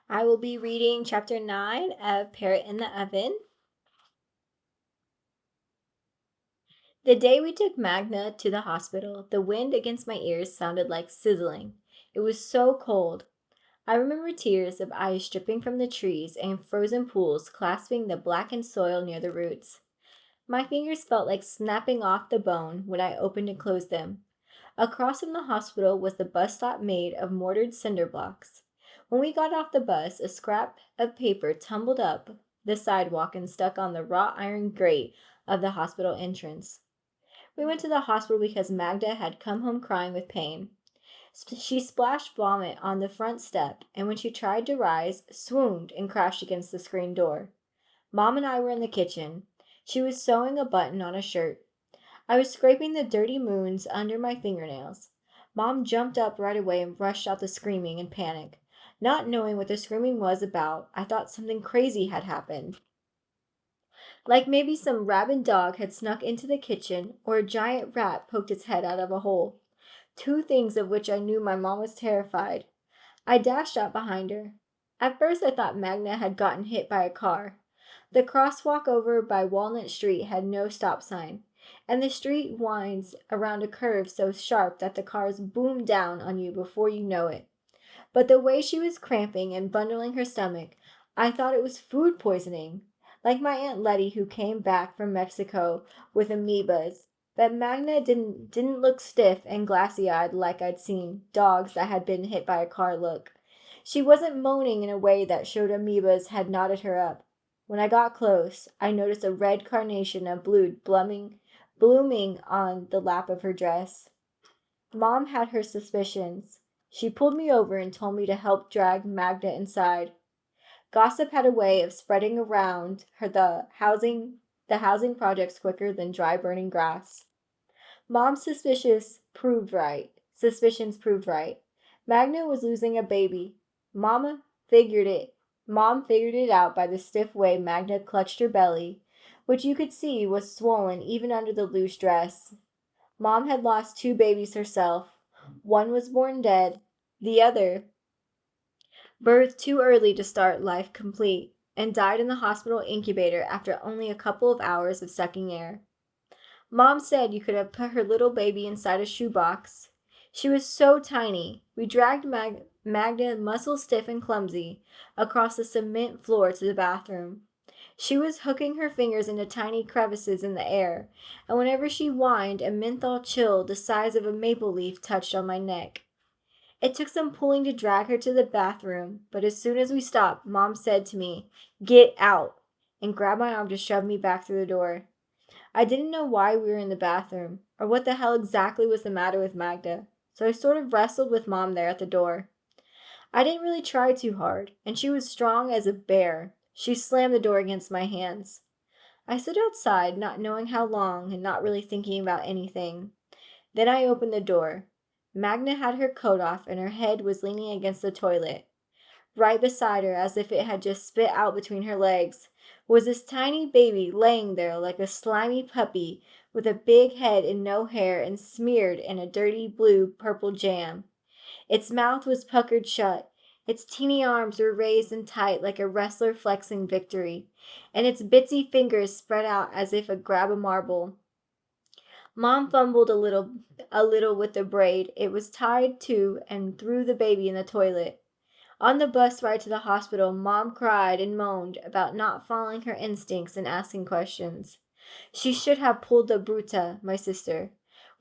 I will be reading chapter 9 of Parrot in the Oven. The day we took Magna to the hospital, the wind against my ears sounded like sizzling. It was so cold. I remember tiers of ice dripping from the trees and frozen pools clasping the blackened soil near the roots. My fingers felt like snapping off the bone when I opened and closed them. Across from the hospital was the bus stop made of mortared cinder blocks. When we got off the bus, a scrap of paper tumbled up the sidewalk and stuck on the wrought iron grate of the hospital entrance. We went to the hospital because Magda had come home crying with pain. She splashed vomit on the front step, and when she tried to rise, swooned and crashed against the screen door. Mom and I were in the kitchen. She was sewing a button on a shirt. I was scraping the dirty moons under my fingernails. Mom jumped up right away and rushed out the screaming in panic. Not knowing what the screaming was about, I thought something crazy had happened. Like maybe some rabid dog had snuck into the kitchen, or a giant rat poked its head out of a hole. Two things of which I knew my mom was terrified. I dashed out behind her. At first I thought Magna had gotten hit by a car. The crosswalk over by Walnut Street had no stop sign, and the street winds around a curve so sharp that the cars boom down on you before you know it. But the way she was cramping and bundling her stomach, I thought it was food poisoning, like my Aunt Letty who came back from Mexico with amoebas. But Magna didn't look stiff and glassy-eyed like I'd seen dogs that had been hit by a car look. She wasn't moaning in a way that showed amoebas had knotted her up. When I got close, I noticed a red carnation of blood blooming on the lap of her dress. Mom had her suspicions. She pulled me over and told me to help drag Magda inside. Gossip had a way of spreading around her the housing projects quicker than dry burning grass. Mom's Suspicions proved right. Magna was losing a baby. Mama figured it. Mom figured it out by the stiff way Magna clutched her belly, which you could see was swollen even under the loose dress. Mom had lost two babies herself. One was born dead. The other, birthed too early to start life complete, and died in the hospital incubator after only a couple of hours of sucking air. Mom said you could have put her little baby inside a shoebox. She was so tiny. We dragged Magda, muscle stiff and clumsy, across the cement floor to the bathroom. She was hooking her fingers into tiny crevices in the air, and whenever she whined, a menthol chill the size of a maple leaf touched on my neck. It took some pulling to drag her to the bathroom, but as soon as we stopped, Mom said to me, "Get out," and grabbed my arm to shove me back through the door. I didn't know why we were in the bathroom, or what the hell exactly was the matter with Magda, so I sort of wrestled with Mom there at the door. I didn't really try too hard, and she was strong as a bear. She slammed the door against my hands. I stood outside, not knowing how long and not really thinking about anything. Then I opened the door. Magna had her coat off and her head was leaning against the toilet. Right beside her, as if it had just spit out between her legs, was this tiny baby laying there like a slimy puppy with a big head and no hair and smeared in a dirty blue-purple jam. Its mouth was puckered shut. Its teeny arms were raised and tight like a wrestler flexing victory, and its bitsy fingers spread out as if to grab a marble. Mom fumbled a little with the braid. It was tied to and threw the baby in the toilet. On the bus ride to the hospital, Mom cried and moaned about not following her instincts and asking questions. She should have pulled the Bruta, my sister,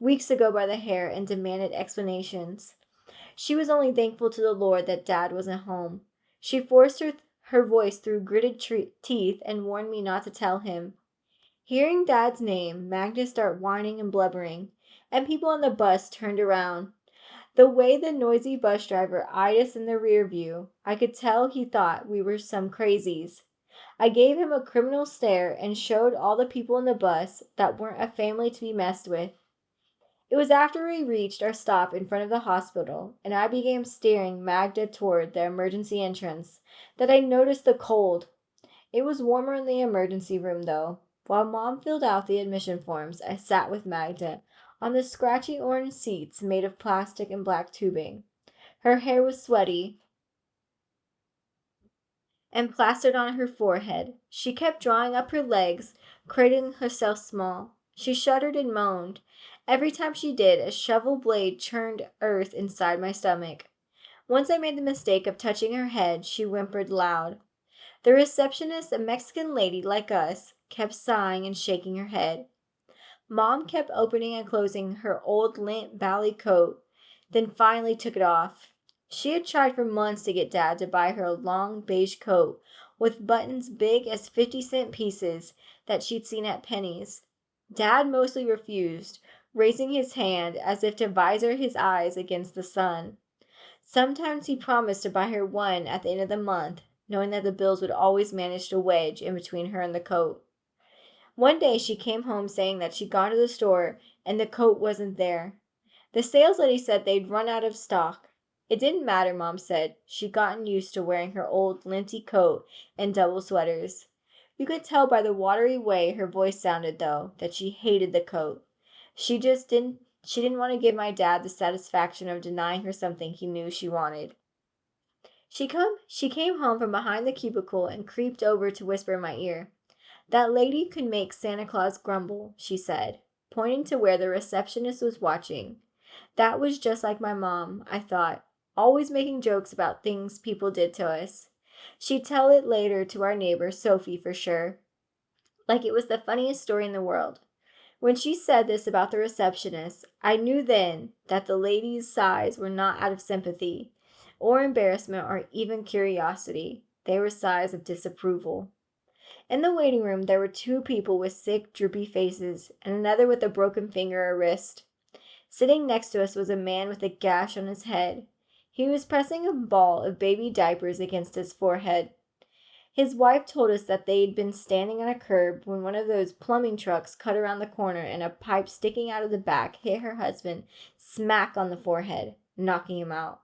weeks ago by the hair and demanded explanations. She was only thankful to the Lord that Dad wasn't home. She forced her voice through gritted teeth and warned me not to tell him. Hearing Dad's name, Magda started whining and blubbering, and people on the bus turned around. The way the noisy bus driver eyed us in the rear view, I could tell he thought we were some crazies. I gave him a criminal stare and showed all the people in the bus that weren't a family to be messed with. It was after we reached our stop in front of the hospital, and I began steering Magda toward the emergency entrance, that I noticed the cold. It was warmer in the emergency room, though. While Mom filled out the admission forms, I sat with Magda on the scratchy orange seats made of plastic and black tubing. Her hair was sweaty, and plastered on her forehead. She kept drawing up her legs, cradling herself small. She shuddered and moaned. Every time she did, a shovel blade churned earth inside my stomach. Once I made the mistake of touching her head, she whimpered loud. The receptionist, a Mexican lady like us, kept sighing and shaking her head. Mom kept opening and closing her old lint bally coat, then finally took it off. She had tried for months to get Dad to buy her a long beige coat with buttons big as 50-cent pieces that she'd seen at Penny's. Dad mostly refused, raising his hand as if to visor his eyes against the sun. Sometimes he promised to buy her one at the end of the month, knowing that the bills would always manage to wedge in between her and the coat. One day she came home saying that she'd gone to the store and the coat wasn't there. The sales lady said they'd run out of stock. It didn't matter, Mom said. She'd gotten used to wearing her old linty coat and double sweaters. You could tell by the watery way her voice sounded, though, that she hated the coat. She didn't want to give my dad the satisfaction of denying her something he knew she wanted. She came home from behind the cubicle and creeped over to whisper in my ear. That lady could make Santa Claus grumble, she said, pointing to where the receptionist was watching. That was just like my mom, I thought, always making jokes about things people did to us. She'd tell it later to our neighbor, Sophie, for sure, like it was the funniest story in the world. When she said this about the receptionist, I knew then that the lady's sighs were not out of sympathy, or embarrassment, or even curiosity. They were sighs of disapproval. In the waiting room, there were two people with sick, droopy faces, and another with a broken finger or wrist. Sitting next to us was a man with a gash on his head. He was pressing a ball of baby diapers against his forehead. His wife told us that they'd been standing on a curb when one of those plumbing trucks cut around the corner and a pipe sticking out of the back hit her husband smack on the forehead, knocking him out.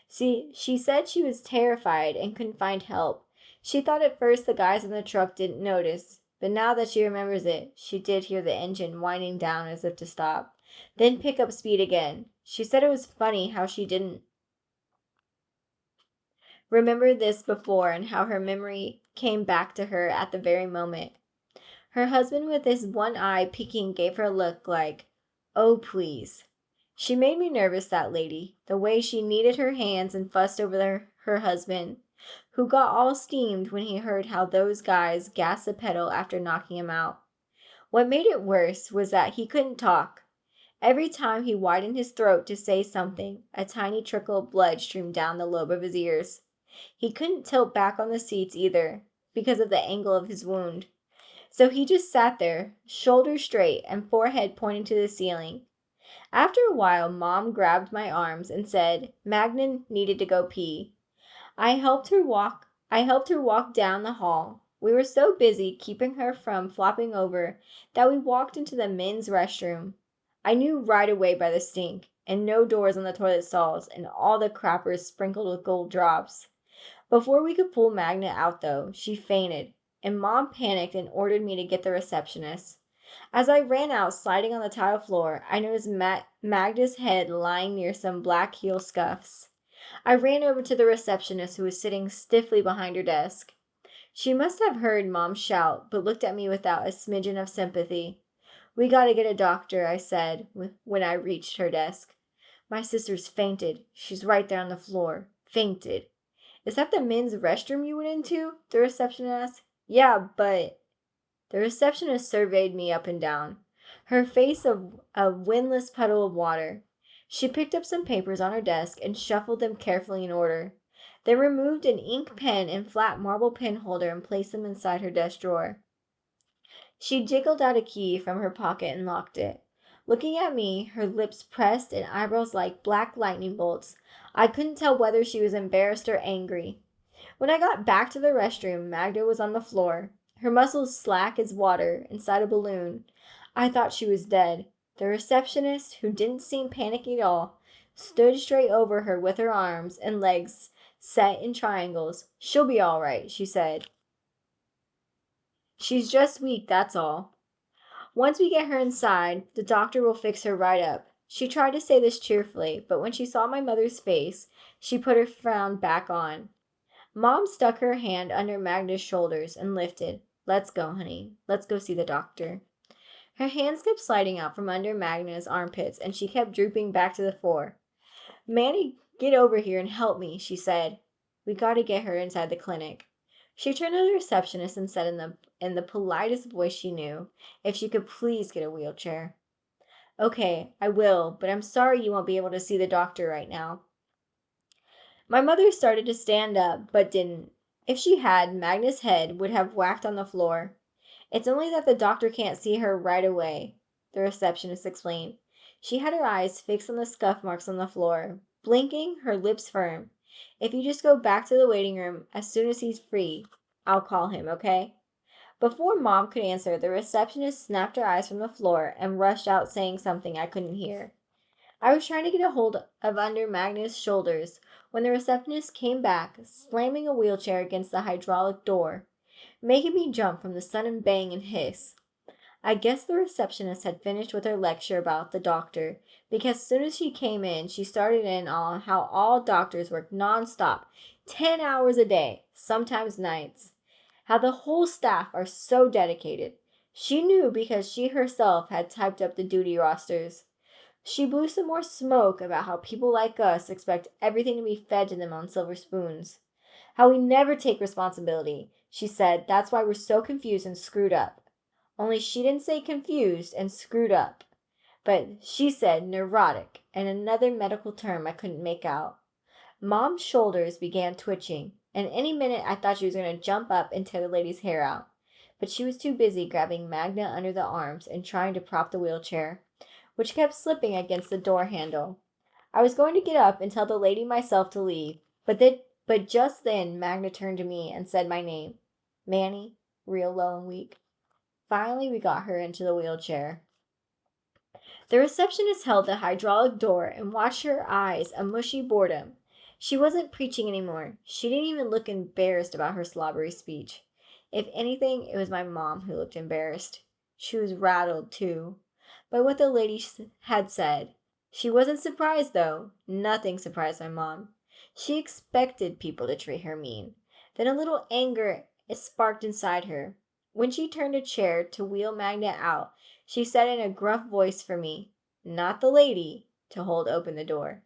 She said she was terrified and couldn't find help. She thought at first the guys in the truck didn't notice, but now that she remembers it, she did hear the engine winding down as if to stop, then pick up speed again. She said it was funny how she didn't remember this before and how her memory came back to her at the very moment. Her husband with his one eye peeking gave her a look like, "Oh, please." She made me nervous, that lady, the way she kneaded her hands and fussed over her husband, who got all steamed when he heard how those guys gassed the pedal after knocking him out. What made it worse was that he couldn't talk. Every time he widened his throat to say something, a tiny trickle of blood streamed down the lobe of his ears. He couldn't tilt back on the seats either, because of the angle of his wound. So he just sat there, shoulders straight and forehead pointing to the ceiling. After a while, Mom grabbed my arms and said Magna needed to go pee. I helped her walk down the hall. We were so busy keeping her from flopping over that we walked into the men's restroom. I knew right away by the stink, and no doors on the toilet stalls, and all the crappers sprinkled with gold drops. Before we could pull Magna out, though, she fainted, and Mom panicked and ordered me to get the receptionist. As I ran out, sliding on the tile floor, I noticed Magda's head lying near some black heel scuffs. I ran over to the receptionist, who was sitting stiffly behind her desk. She must have heard Mom shout, but looked at me without a smidgen of sympathy. "We gotta get a doctor," I said when I reached her desk. "My sister's fainted. She's right there on the floor. Fainted." "Is that the men's restroom you went into?" the receptionist asked. "Yeah, but..." The receptionist surveyed me up and down, her face a windless puddle of water. She picked up some papers on her desk and shuffled them carefully in order, then removed an ink pen and flat marble pen holder and placed them inside her desk drawer. She jiggled out a key from her pocket and locked it. Looking at me, her lips pressed and eyebrows like black lightning bolts, I couldn't tell whether she was embarrassed or angry. When I got back to the restroom, Magda was on the floor, her muscles slack as water inside a balloon. I thought she was dead. The receptionist, who didn't seem panicky at all, stood straight over her with her arms and legs set in triangles. "She'll be all right," she said. "She's just weak, that's all. Once we get her inside, the doctor will fix her right up." She tried to say this cheerfully, but when she saw my mother's face, she put her frown back on. Mom stuck her hand under Magda's shoulders and lifted. Let's go, honey. Let's go see the doctor. Her hands kept sliding out from under Magda's armpits, and she kept drooping back to the floor. Manny, get over here and help me, she said. We gotta get her inside the clinic. She turned to the receptionist and said in the politest voice she knew, if she could please get a wheelchair. Okay, I will, but I'm sorry you won't be able to see the doctor right now. My mother started to stand up, but didn't. If she had, Magna's head would have whacked on the floor. It's only that the doctor can't see her right away, the receptionist explained. She had her eyes fixed on the scuff marks on the floor, blinking, her lips firm. If you just go back to the waiting room as soon as he's free, I'll call him, okay? Before Mom could answer, the receptionist snapped her eyes from the floor and rushed out saying something I couldn't hear. I was trying to get a hold of under Magnus' shoulders when the receptionist came back, slamming a wheelchair against the hydraulic door, making me jump from the sudden bang and hiss. I guess the receptionist had finished with her lecture about the doctor, because as soon as she came in, she started in on how all doctors work nonstop, 10 hours a day, sometimes nights. How the whole staff are so dedicated. She knew because she herself had typed up the duty rosters. She blew some more smoke about how people like us expect everything to be fed to them on silver spoons. How we never take responsibility. She said that's why we're so confused and screwed up. Only she didn't say confused and screwed up, but she said neurotic and another medical term I couldn't make out. Mom's shoulders began twitching, and any minute I thought she was going to jump up and tear the lady's hair out. But she was too busy grabbing Magna under the arms and trying to prop the wheelchair, which kept slipping against the door handle. I was going to get up and tell the lady myself to leave, but just then Magna turned to me and said my name, Manny, real low and weak. Finally, we got her into the wheelchair. The receptionist held the hydraulic door and watched her eyes a mushy boredom. She wasn't preaching anymore. She didn't even look embarrassed about her slobbery speech. If anything, it was my mom who looked embarrassed. She was rattled, too, by what the lady had said. She wasn't surprised, though. Nothing surprised my mom. She expected people to treat her mean. Then a little anger sparked inside her. When she turned a chair to wheel Magna out, she said in a gruff voice for me, not the lady, to hold open the door.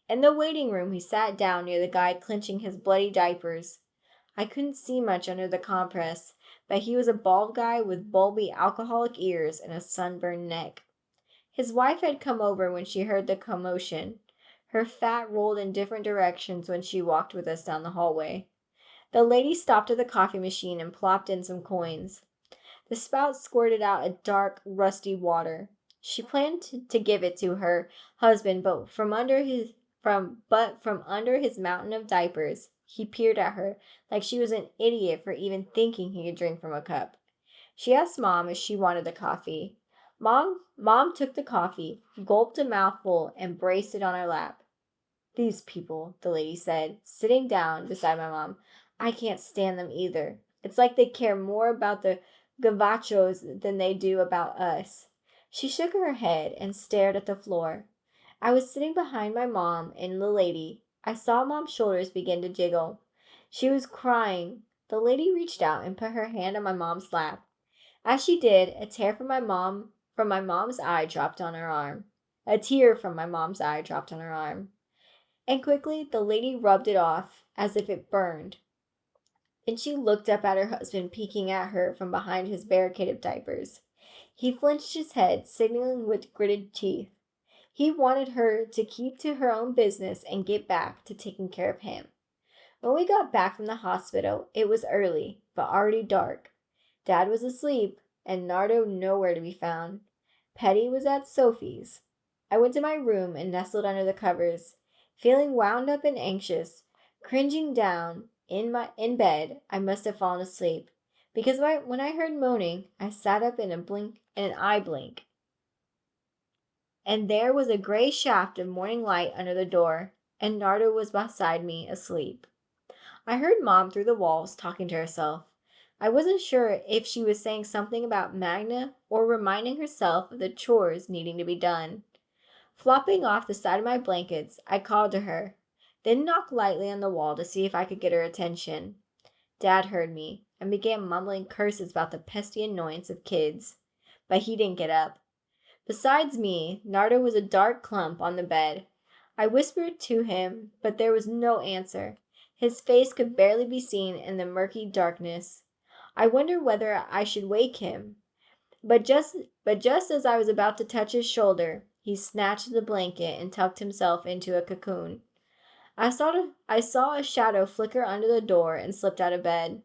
In the waiting room, he sat down near the guy clenching his bloody diapers. I couldn't see much under the compress, but he was a bald guy with bulby alcoholic ears and a sunburned neck. His wife had come over when she heard the commotion. Her fat rolled in different directions when she walked with us down the hallway. The lady stopped at the coffee machine and plopped in some coins. The spout squirted out a dark, rusty water. She planned to give it to her husband, but from under his mountain of diapers, he peered at her like she was an idiot for even thinking he could drink from a cup. She asked Mom if she wanted the coffee. Mom took the coffee, gulped a mouthful, and braced it on her lap. These people, the lady said, sitting down beside my mom. I can't stand them either. It's like they care more about the gavachos than they do about us. She shook her head and stared at the floor. I was sitting behind my mom and the lady. I saw Mom's shoulders begin to jiggle. She was crying. The lady reached out and put her hand on my mom's lap. As she did, a tear from my mom's eye dropped on her arm. A tear from my mom's eye dropped on her arm. And quickly the lady rubbed it off as if it burned. Then she looked up at her husband peeking at her from behind his barricaded diapers. He flinched his head, signaling with gritted teeth. He wanted her to keep to her own business and get back to taking care of him. When we got back from the hospital, it was early, but already dark. Dad was asleep, and Nardo nowhere to be found. Petty was at Sophie's. I went to my room and nestled under the covers, feeling wound up and anxious, cringing down in bed. I must have fallen asleep, because when I heard moaning, I sat up in an eye blink, and there was a gray shaft of morning light under the door, and Nardo was beside me, asleep. I heard Mom through the walls talking to herself. I wasn't sure if she was saying something about Magna or reminding herself of the chores needing to be done. Flopping off the side of my blankets, I called to her. then knocked lightly on the wall to see if I could get her attention. Dad heard me and began mumbling curses about the pesky annoyance of kids. But he didn't get up. Besides me, Nardo was a dark clump on the bed. I whispered to him, but there was no answer. His face could barely be seen in the murky darkness. I wondered whether I should wake him. But just as I was about to touch his shoulder, he snatched the blanket and tucked himself into a cocoon. I saw a shadow flicker under the door and slipped out of bed.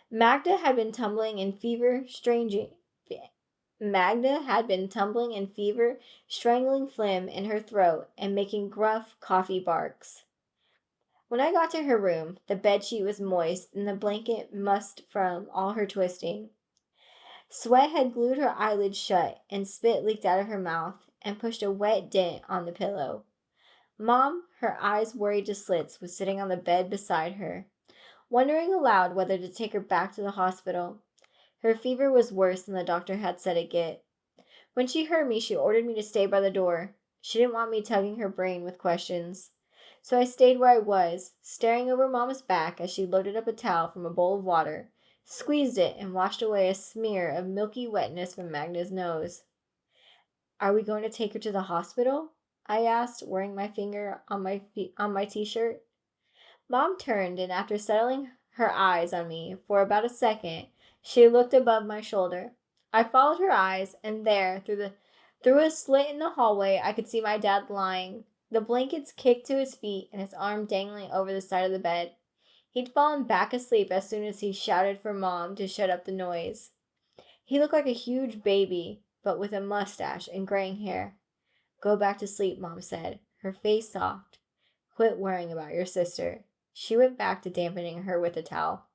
Magda had been tumbling in fever, strangling phlegm in her throat, and making gruff coffee barks. When I got to her room, the bedsheet was moist and the blanket mussed from all her twisting. Sweat had glued her eyelids shut, and spit leaked out of her mouth and pushed a wet dent on the pillow. Mom, her eyes worried to slits, was sitting on the bed beside her, wondering aloud whether to take her back to the hospital. Her fever was worse than the doctor had said it'd get. When she heard me, she ordered me to stay by the door. She didn't want me tugging her brain with questions. So I stayed where I was, staring over Mama's back as she loaded up a towel from a bowl of water, squeezed it, and washed away a smear of milky wetness from Magna's nose. "Are we going to take her to the hospital?" I asked, wearing my finger on my t-shirt. Mom turned, and after settling her eyes on me for about a second, she looked above my shoulder. I followed her eyes, and there, through a slit in the hallway, I could see my dad lying, the blankets kicked to his feet and his arm dangling over the side of the bed. He'd fallen back asleep as soon as he shouted for Mom to shut up the noise. He looked like a huge baby, but with a mustache and graying hair. "Go back to sleep," Mom said, her face soft. "Quit worrying about your sister." She went back to dampening her with a towel.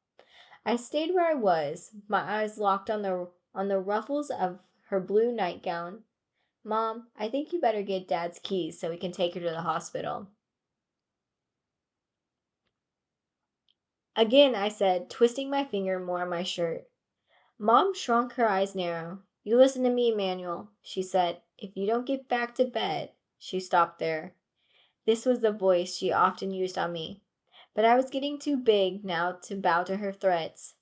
I stayed where I was, my eyes locked on the ruffles of her blue nightgown. "Mom, I think you better get Dad's keys so we can take her to the hospital." Again, I said, twisting my finger more on my shirt. Mom shrunk her eyes narrow. "You listen to me, Manuel," she said. "If you don't get back to bed—" She stopped there. This was the voice she often used on me. But I was getting too big now to bow to her threats.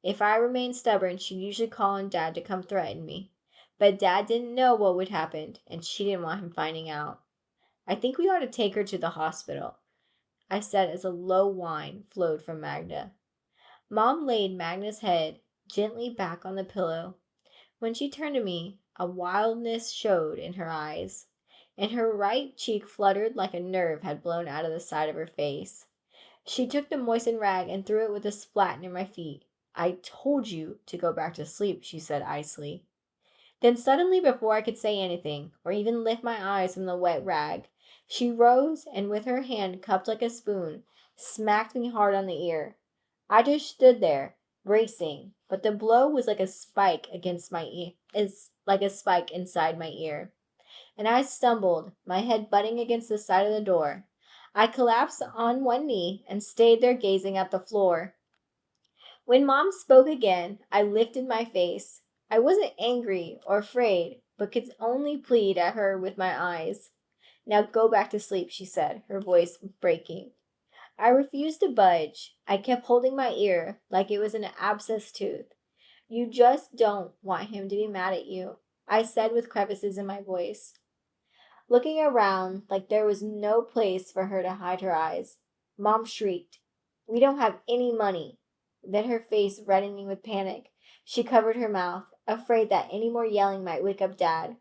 If I remained stubborn, she'd usually call on Dad to come threaten me. But Dad didn't know what would happen, and she didn't want him finding out. "I think we ought to take her to the hospital," I said as a low whine flowed from Magda. Mom laid Magda's head gently back on the pillow. When she turned to me, a wildness showed in her eyes, and her right cheek fluttered like a nerve had blown out of the side of her face. She took the moistened rag and threw it with a splat near my feet. "I told you to go back to sleep," she said icily. Then suddenly, before I could say anything, or even lift my eyes from the wet rag, she rose and with her hand cupped like a spoon, smacked me hard on the ear. I just stood there, bracing, but the blow was like a spike against my ear, like a spike inside my ear. And I stumbled, my head butting against the side of the door. I collapsed on one knee and stayed there gazing at the floor. When Mom spoke again, I lifted my face. I wasn't angry or afraid, but could only plead at her with my eyes. "Now go back to sleep," she said, her voice breaking. I refused to budge. I kept holding my ear like it was an abscessed tooth. "You just don't want him to be mad at you," I said with crevices in my voice, looking around like there was no place for her to hide her eyes. Mom shrieked, "We don't have any money." Then, her face reddening with panic, she covered her mouth, afraid that any more yelling might wake up Dad.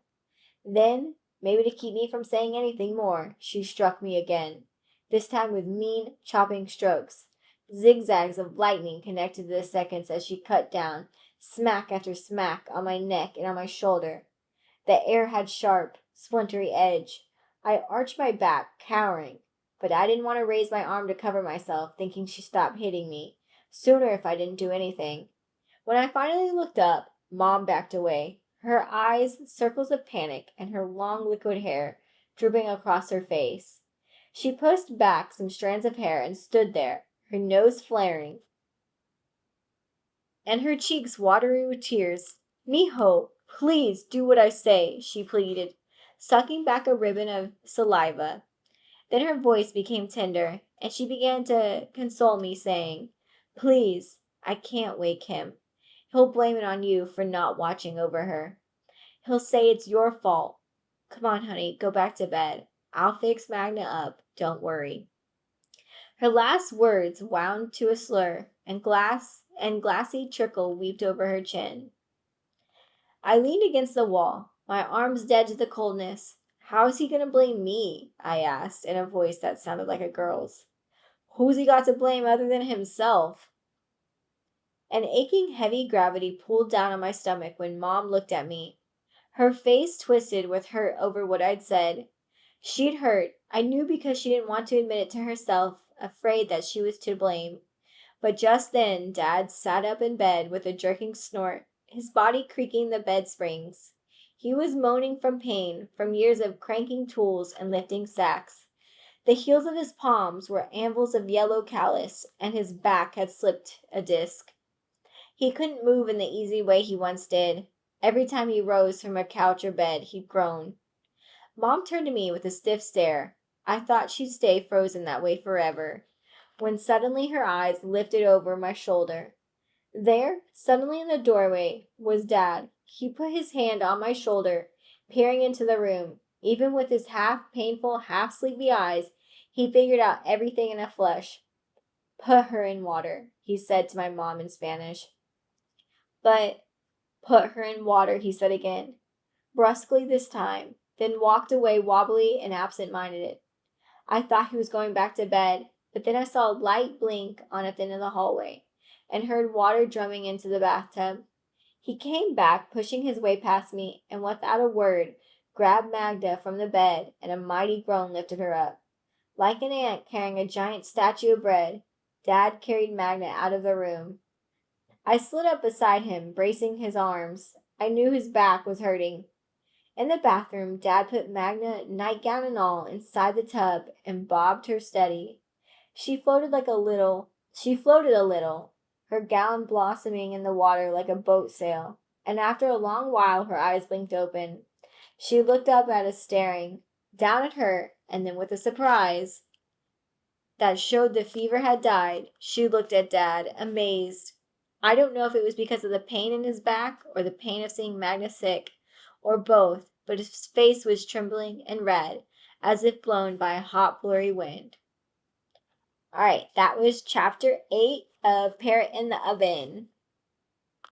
Then, maybe to keep me from saying anything more, she struck me again, this time with mean, chopping strokes. Zigzags of lightning connected the seconds as she cut down, smack after smack, on my neck and on my shoulder. The air had sharp, splintery edge. I arched my back, cowering, but I didn't want to raise my arm to cover myself, thinking she'd stop hitting me sooner if I didn't do anything. When I finally looked up, Mom backed away, her eyes circles of panic and her long liquid hair drooping across her face. She pushed back some strands of hair and stood there, her nose flaring and her cheeks watery with tears. "Mijo, please do what I say," she pleaded, sucking back a ribbon of saliva. Then her voice became tender, and she began to console me, saying, "Please, I can't wake him. He'll blame it on you for not watching over her. He'll say it's your fault. Come on, honey, go back to bed. I'll fix Magna up. Don't worry." Her last words wound to a slur, and glassy trickle weeped over her chin. I leaned against the wall, my arms dead to the coldness. "How is he going to blame me?" I asked, in a voice that sounded like a girl's. "Who's he got to blame other than himself?" An aching, heavy gravity pulled down on my stomach when Mom looked at me. Her face twisted with hurt over what I'd said. She'd hurt, I knew, because she didn't want to admit it to herself, afraid that she was to blame. But just then Dad sat up in bed with a jerking snort, his body creaking the bed springs. He was moaning from pain, from years of cranking tools and lifting sacks. The heels of his palms were anvils of yellow callus, and his back had slipped a disc. He couldn't move in the easy way he once did. Every time he rose from a couch or bed, he'd groan. Mom turned to me with a stiff stare. I thought she'd stay frozen that way forever, when suddenly her eyes lifted over my shoulder. There, suddenly in the doorway, was Dad. He put his hand on my shoulder, peering into the room. Even with his half-painful, half-sleepy eyes, he figured out everything in a flash. "Put her in water," he said to my mom in Spanish. "But—" "Put her in water," he said again, brusquely this time, then walked away wobbly and absent-minded. I thought he was going back to bed, but then I saw a light blink on a thin in the hallway, and heard water drumming into the bathtub. He came back, pushing his way past me, and without a word, grabbed Magda from the bed, and a mighty groan lifted her up. Like an ant carrying a giant statue of bread, Dad carried Magda out of the room. I slid up beside him, bracing his arms. I knew his back was hurting. In the bathroom, Dad put Magna, nightgown and all, inside the tub and bobbed her steady. She floated a little, her gown blossoming in the water like a boat sail, and after a long while her eyes blinked open. She looked up at us staring, down at her, and then with a surprise that showed the fever had died, she looked at Dad, amazed. I don't know if it was because of the pain in his back or the pain of seeing Magna sick, or both, but his face was trembling and red, as if blown by a hot, blurry wind. All right, that was chapter 8 of Parrot in the Oven.